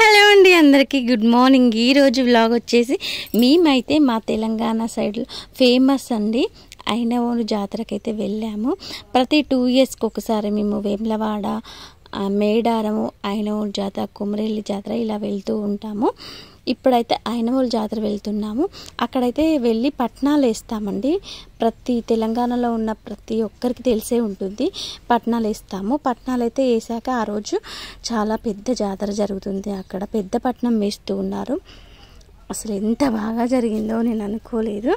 Hello అండి, అందరికీ good morning. ఈరోజు వ్లాగ్ వచ్చేసి మేమైతే మా తెలంగాణ సైడ్లో ఫేమస్ అండి ఐనవోలు జాతరకైతే వెళ్ళాము. ప్రతి 2 ఇయర్స్కి ఒకసారి మేము వేములవాడ, మేడారము, ఐనవోలు జాతర, కొమరెల్లి జాతర ఇలా వెళ్తూ ఉంటాము. ఇప్పుడైతే ఐనవోలు జాతర వెళ్తున్నాము. అక్కడైతే వెళ్ళి పట్నాలు వేస్తామండి. ప్రతి తెలంగాణలో ఉన్న ప్రతి ఒక్కరికి తెలిసే ఉంటుంది. పట్నాలు వేస్తాము. పట్నాలు అయితే వేసాక ఆ రోజు చాలా పెద్ద జాతర జరుగుతుంది. అక్కడ పెద్ద పట్నం వేస్తూ ఉన్నారు. అసలు ఎంత బాగా జరిగిందో నేను అనుకోలేదు.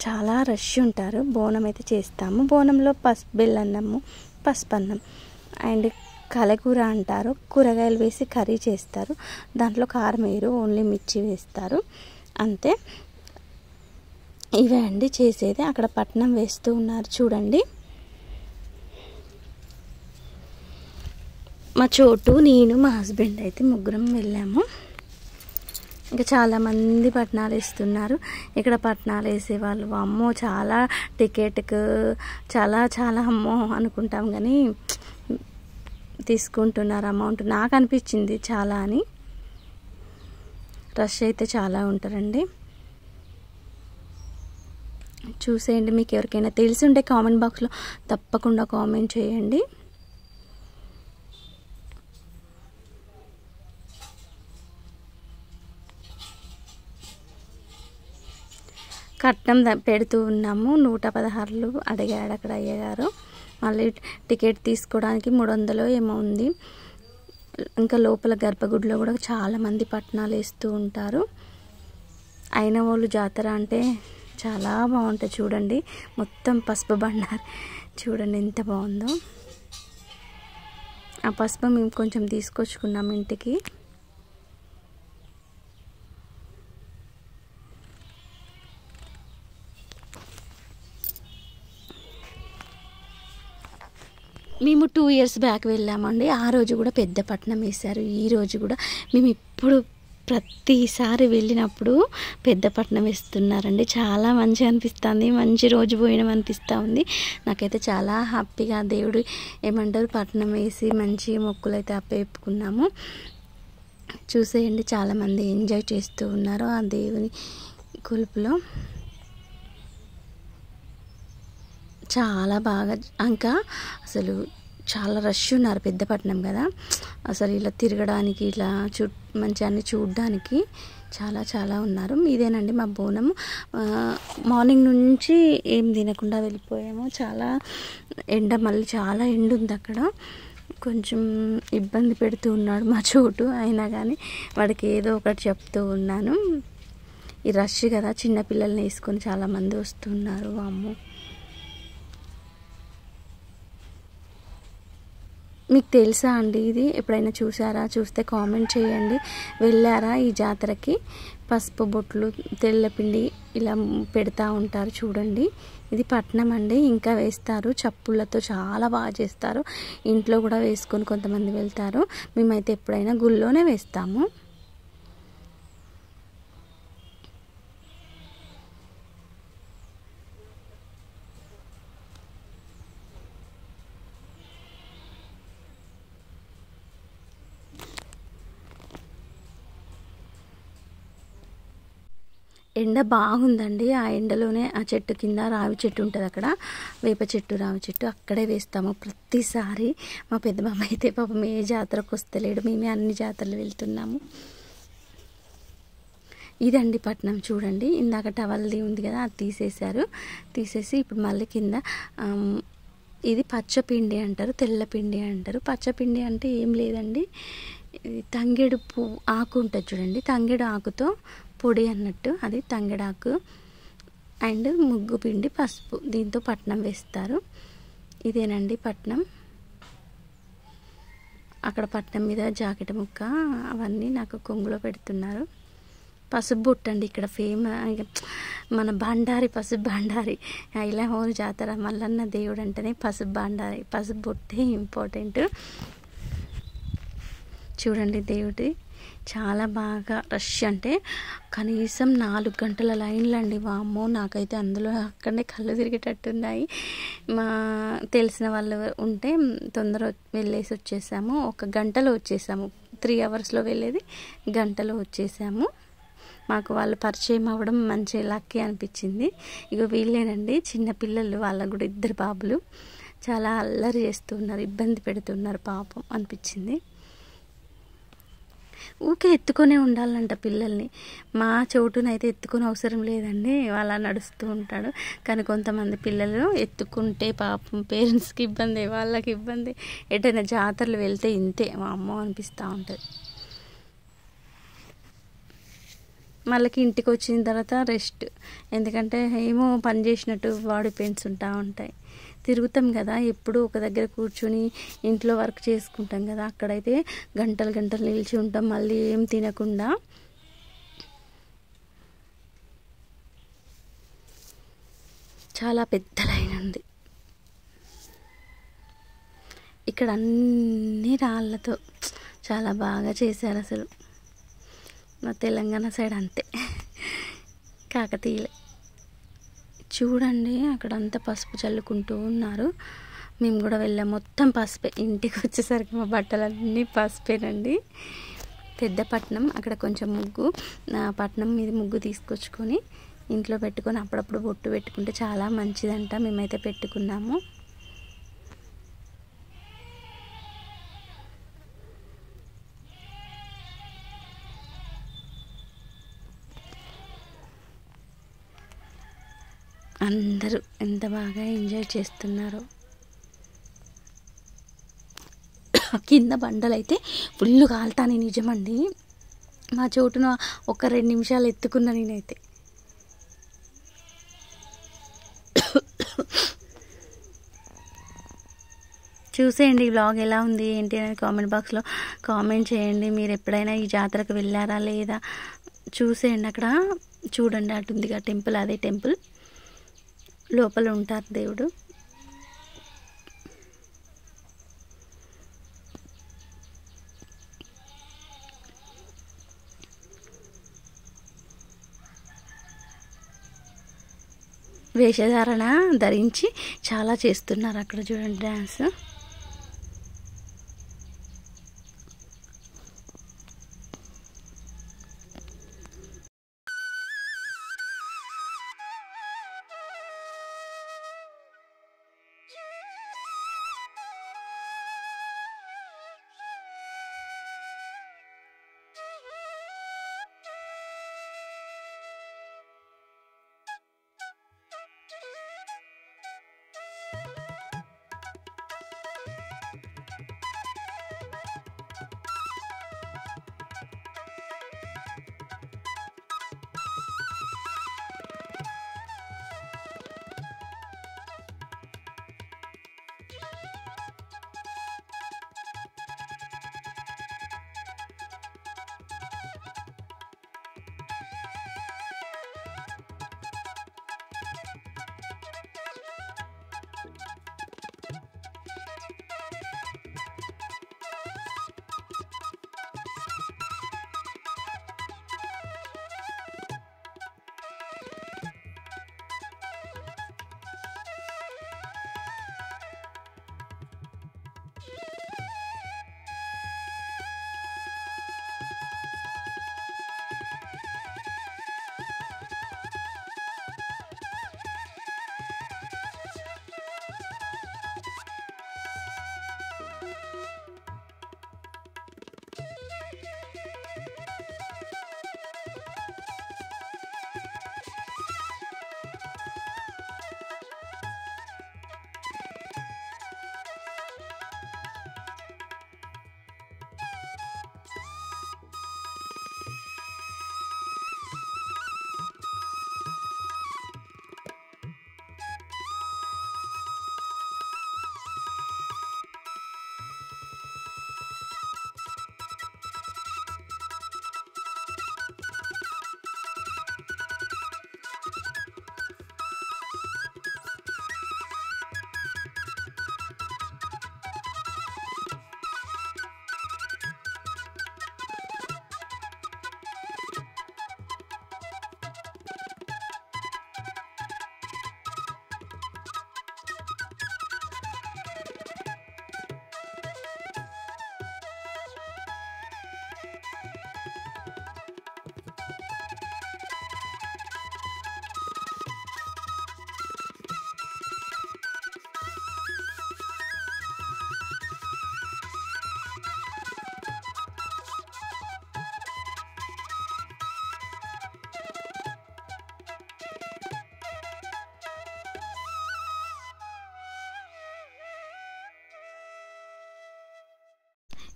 చాలా రష్ ఉంటారు. బోనం అయితే చేస్తాము. బోనంలో పసుపు బెల్లన్నము, పసుపన్నం అండ్ కలకూర అంటారు. కూరగాయలు వేసి కర్రీ చేస్తారు. దాంట్లో కారం వేయరు, ఓన్లీ మిర్చి వేస్తారు అంతే. ఇవే అండి చేసేది. అక్కడ పట్నం వేస్తూ ఉన్నారు చూడండి. మా చోటు, నేను, మా హస్బెండ్ అయితే ముగ్గురం వెళ్ళాము. ఇంకా చాలామంది పట్నాలు వేస్తున్నారు. ఇక్కడ పట్నాలు వేసేవాళ్ళు అమ్మో చాలా టికెట్కు చాలా అమ్మో అనుకుంటాం, కానీ తీసుకుంటున్నారు అమౌంట్. నాకు అనిపించింది చాలా అని. రష్ అయితే చాలా ఉంటారండి. చూసేయండి. మీకు ఎవరికైనా తెలిసి ఉంటే కామెంట్ బాక్స్లో తప్పకుండా కామెంట్ చేయండి. కట్నం పెడుతూ ఉన్నాము. 116 అడిగాడు అక్కడ అయ్యగారు. మళ్ళీ టికెట్ తీసుకోవడానికి 300 ఏమో ఉంది. ఇంకా లోపల గర్భగుడిలో కూడా చాలామంది పట్నాలు వేస్తూ ఉంటారు. ఐనవోలు జాతర అంటే చాలా బాగుంటుంది చూడండి. మొత్తం పసుపు బండారు చూడండి ఎంత బాగుందో. ఆ పసుపు మేము కొంచెం తీసుకొచ్చుకున్నాం ఇంటికి. మేము 2 ఇయర్స్ బ్యాక్ వెళ్ళామండి. ఆ రోజు కూడా పెద్ద పట్నం వేశారు. ఈ రోజు కూడా మేము ఇప్పుడు ప్రతిసారి వెళ్ళినప్పుడు పెద్ద పట్నం వేస్తున్నారండి. చాలా మంచిగా అనిపిస్తుంది. మంచి రోజు పోయినాం అనిపిస్తూ ఉంది. నాకైతే చాలా హ్యాపీగా దేవుడు ఏమంటారు పట్నం వేసి మంచి మొక్కులు అయితే అప్పేపుకున్నాము. చూసేయండి, చాలామంది ఎంజాయ్ చేస్తూ ఉన్నారు ఆ దేవుని కొలుపులో. చాలా బాగా ఇంకా అసలు చాలా రష్ ఉన్నారు. పెద్ద పట్నం కదా, అసలు ఇలా తిరగడానికి ఇలా మంచి అన్ని చూడడానికి చాలా ఉన్నారు. ఇదేనండి మా బోనము. మార్నింగ్ నుంచి ఏం తినకుండా వెళ్ళిపోయాము. చాలా ఎండ, మళ్ళీ చాలా ఎండ ఉంది అక్కడ. కొంచెం ఇబ్బంది పెడుతూ ఉన్నాడు మా చోటు. అయినా కానీ వాడికి ఏదో ఒకటి చెప్తూ ఉన్నాను. ఈ రష్ కదా, చిన్నపిల్లల్ని వేసుకొని చాలామంది వస్తున్నారు. అమ్మో, మీకు తెలుసా అండి ఇది? ఎప్పుడైనా చూసారా? చూస్తే కామెంట్ చేయండి. వెళ్ళారా ఈ జాతరకి? పసుపు బొట్లు, తెల్లపిండి ఇలా పెడతా ఉంటారు చూడండి. ఇది పట్నం అండి. ఇంకా వేస్తారు చప్పుళ్ళతో, చాలా బాగా చేస్తారు. ఇంట్లో కూడా వేసుకొని కొంతమంది వెళ్తారు. మేమైతే ఎప్పుడైనా గుళ్ళోనే వేస్తాము. ఎండ బాగుందండి. ఆ ఎండలోనే ఆ చెట్టు కింద రావి చెట్టు ఉంటుంది, అక్కడ వేప చెట్టు, రావి చెట్టు, అక్కడే వేస్తాము ప్రతిసారి. మా పెద్ద బాబు అయితే పాపం ఏ జాతరకు వస్తలేడు. మేమే అన్ని జాతరలు వెళ్తున్నాము. ఇదండి పట్నం చూడండి. ఇందాక టవల్ది ఉంది కదా, అది తీసేసి ఇప్పుడు మళ్ళీ కింద ఇది పచ్చపిండి అంటారు, తెల్లపిండి అంటారు. పచ్చపిండి అంటే ఏం లేదండి, తంగేడు పువ్వు ఆకు ఉంటుంది చూడండి, తంగేడు ఆకుతో పొడి అన్నట్టు, అది తంగేడాకు అండ్ ముగ్గు పిండి, పసుపు, దీంతో పట్నం వేస్తారు. ఇదేనండి పట్నం. అక్కడ పట్నం మీద జాకెట్ ముక్క అవన్నీ నాకు కొంగులో పెడుతున్నారు. పసుపు బొట్టు అండి ఇక్కడ మన బండారి, పసుపు బండారి. ఐనవోలు జాతర మల్లన్న దేవుడు అంటేనే పసుపు బండారి, పసుపు బొట్టే ఇంపార్టెంట్. చూడండి దేవుడి చాలా బాగా రష్, అంటే కనీసం 4 గంటల లైన్లు అండి. వామ్మో, నాకైతే అందులో అక్కడనే కళ్ళు తిరిగేటట్టున్నాయి. మా తెలిసిన వాళ్ళు ఉంటే తొందర వెళ్ళేసి వచ్చేసాము. 1 గంటలో వచ్చేసాము 3 అవర్స్లో వెళ్ళేది గంటలో వచ్చేసాము. మాకు వాళ్ళు పరిచయం అవ్వడం మంచి లక్కీ అనిపించింది. ఇగో వీళ్ళేనండి చిన్న పిల్లలు, వాళ్ళకు కూడా 2 బాబులు. చాలా అల్లరి చేస్తున్నారు, ఇబ్బంది పెడుతున్నారు పాపం అనిపించింది. ఊకే ఎత్తుకొనే ఉండాలంట పిల్లల్ని. మా చోటునైతే ఎత్తుకునే అవసరం లేదండి, అలా నడుస్తూ ఉంటాడు. కానీ కొంతమంది పిల్లలు ఎత్తుకుంటే పాపం పేరెంట్స్కి ఇబ్బంది, వాళ్ళకి ఇబ్బంది. ఎటైనా జాతరలు వెళ్తే ఇంతే, మా అమ్మ అనిపిస్తూ ఉంటుంది. మళ్ళీ ఇంటికి వచ్చిన తర్వాత రెస్ట్, ఎందుకంటే ఏమో పని చేసినట్టు బాడీ పెయిన్స్ ఉంటా ఉంటాయి. తిరుగుతాం కదా, ఎప్పుడు ఒక దగ్గర కూర్చొని ఇంట్లో వర్క్ చేసుకుంటాం కదా, అక్కడైతే గంటలు గంటలు నిలిచి ఉంటాం మళ్ళీ ఏం తినకుండా. చాలా పెద్ద లైన్ ఉంది ఇక్కడ, అన్ని రాళ్ళతో చాలా బాగా చేశారు అసలు. మా తెలంగాణ సైడ్ అంతే, కాకతీయులే. చూడండి అక్కడంతా పసుపు చల్లుకుంటూ ఉన్నారు. మేము కూడా వెళ్ళాం, మొత్తం పసుపే. ఇంటికి వచ్చేసరికి మా బట్టలన్నీ పసుపేనండి. పెద్ద పట్నం, అక్కడ కొంచెం ముగ్గు, పట్నం మీద ముగ్గు తీసుకొచ్చుకొని ఇంట్లో పెట్టుకొని అప్పుడప్పుడు బొట్టు పెట్టుకుంటే చాలా మంచిదంట. మేమైతే పెట్టుకున్నాము. అందరూ ఎంత బాగా ఎంజాయ్ చేస్తున్నారో. కింద బండలైతే ఫుల్ కాలుతానే, నిజమండి. మా చోటున ఒక 2 నిమిషాలు ఎత్తుకున్నా నేనైతే. చూసేయండి ఈ వ్లాగ్ ఎలా ఉంది ఏంటి అనేది కామెంట్ బాక్స్లో కామెంట్ చేయండి. మీరు ఎప్పుడైనా ఈ జాతరకు వెళ్ళారా లేదా చూసేయండి. అక్కడ చూడండి, అటు ఉందిగా టెంపుల్, అదే టెంపుల్. లోపల ఉంటారు దేవుడు. వేషధారణ ధరించి చాలా చేస్తున్నారు అక్కడ, చూడండి డ్యాన్స్.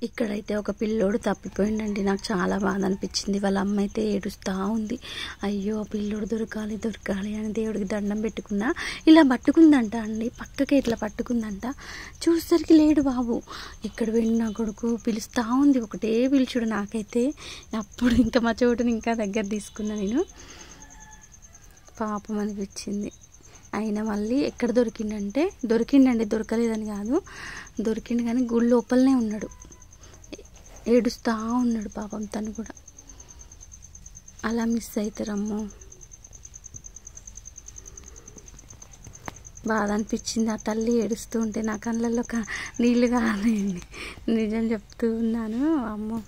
ఇక్కడైతే ఒక పిల్లోడు తప్పిపోయిందండి. నాకు చాలా బాధ అనిపించింది. వాళ్ళ అమ్మ అయితే ఏడుస్తూ ఉంది. అయ్యో పిల్లోడు దొరకాలి దొరకాలి అని దేవుడికి దండం పెట్టుకున్నా. ఇలా పట్టుకుందంట అండి, పక్కకి ఇట్లా పట్టుకుందంట. చూసేసరికి లేడు బాబు. ఇక్కడ వెళ్ళి నా కొడుకు పిలుస్తూ ఉంది, ఒకటే పిలుచుడు. నాకైతే అప్పుడు ఇంకా మా చోటుని ఇంకా దగ్గర తీసుకున్నా నేను. పాపం అనిపించింది. అయినా మళ్ళీ ఎక్కడ దొరికిండంటే దొరికిండండి, దొరకలేదని కాదు, దొరికిండు కానీ గుడి లోపలనే ఉన్నాడు. ఏడుస్తూ ఉన్నాడు పాపం తను కూడా. అలా మిస్ అవుతారమ్మో. బాధ అనిపించింది. ఆ తల్లి ఏడుస్తూ ఉంటే నా కళ్ళల్లో నీళ్ళు కాలేండి, నిజం చెప్తూ ఉన్నాను. అమ్మో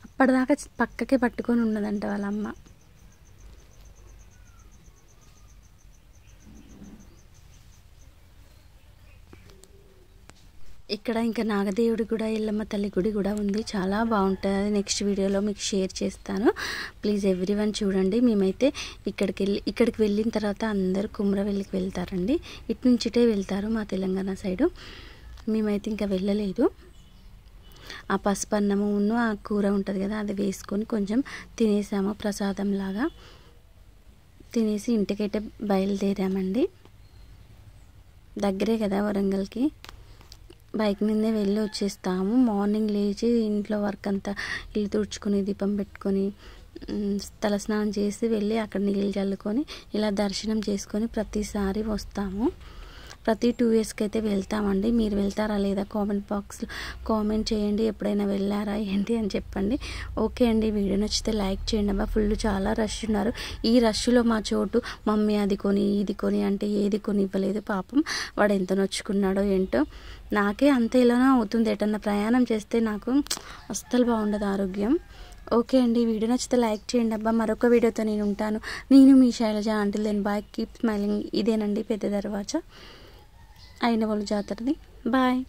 అప్పటిదాకా పక్కకే పట్టుకొని ఉన్నదంట వాళ్ళ అమ్మ. ఇక్కడ ఇంకా నాగదేవుడి కూడా, ఎల్లమ్మ తల్లి గుడి కూడా ఉంది. చాలా బాగుంటుంది. నెక్స్ట్ వీడియోలో మీకు షేర్ చేస్తాను. ప్లీజ్ ఎవ్రీవన్ చూడండి. మేమైతే ఇక్కడికి వెళ్ళిన తర్వాత అందరూ కుమ్రవెల్లికి వెళ్తారండి. ఇటు నుంచిటే వెళ్తారు మా తెలంగాణ సైడు. మేమైతే ఇంకా వెళ్ళలేదు. ఆ పసుపన్నము ఆ కూర ఉంటుంది కదా, అది వేసుకొని కొంచెం తినేసాము ప్రసాదంలాగా. తినేసి ఇంటికైతే బయలుదేరామండి. దగ్గరే కదా వరంగల్కి, బైక్ మీదే వెళ్ళి వచ్చేస్తాము. మార్నింగ్ లేచి ఇంట్లో వర్క్ అంతా ఇల్లు తుడుచుకొని దీపం పెట్టుకొని తలస్నానం చేసి వెళ్ళి అక్కడ నీళ్ళు చల్లుకొని ఇలా దర్శనం చేసుకొని ప్రతిసారి వస్తాము. ప్రతి 2 yearsకి అయితే వెళ్తామండి. మీరు వెళ్తారా లేదా కామెంట్ బాక్స్లో కామెంట్ చేయండి. ఎప్పుడైనా వెళ్ళారా ఏంటి అని చెప్పండి. ఓకే అండి, వీడియో నచ్చితే లైక్ చేయండి. అబ్బా ఫుల్ చాలా రష్ ఉన్నారు. ఈ రష్లో మా చోటు మమ్మీ అది కొని ఇది కొని అంటే ఏది కొని ఇవ్వలేదు. పాపం వాడు ఎంత నొచ్చుకున్నాడో ఏంటో. నాకే అంతే ఇలానో అవుతుంది. ఎటన్నా ప్రయాణం చేస్తే నాకు అస్సలు బాగుండదు ఆరోగ్యం. ఓకే అండి, వీడియో నచ్చితే లైక్ చేయండి. అబ్బా మరొక వీడియోతో నేను ఉంటాను. నేను మీ Shailaja. Until then bye, keep smiling. ఇదేనండి పెద్ద దర్వాజా, అయినవోలు జాతరది. బాయ్.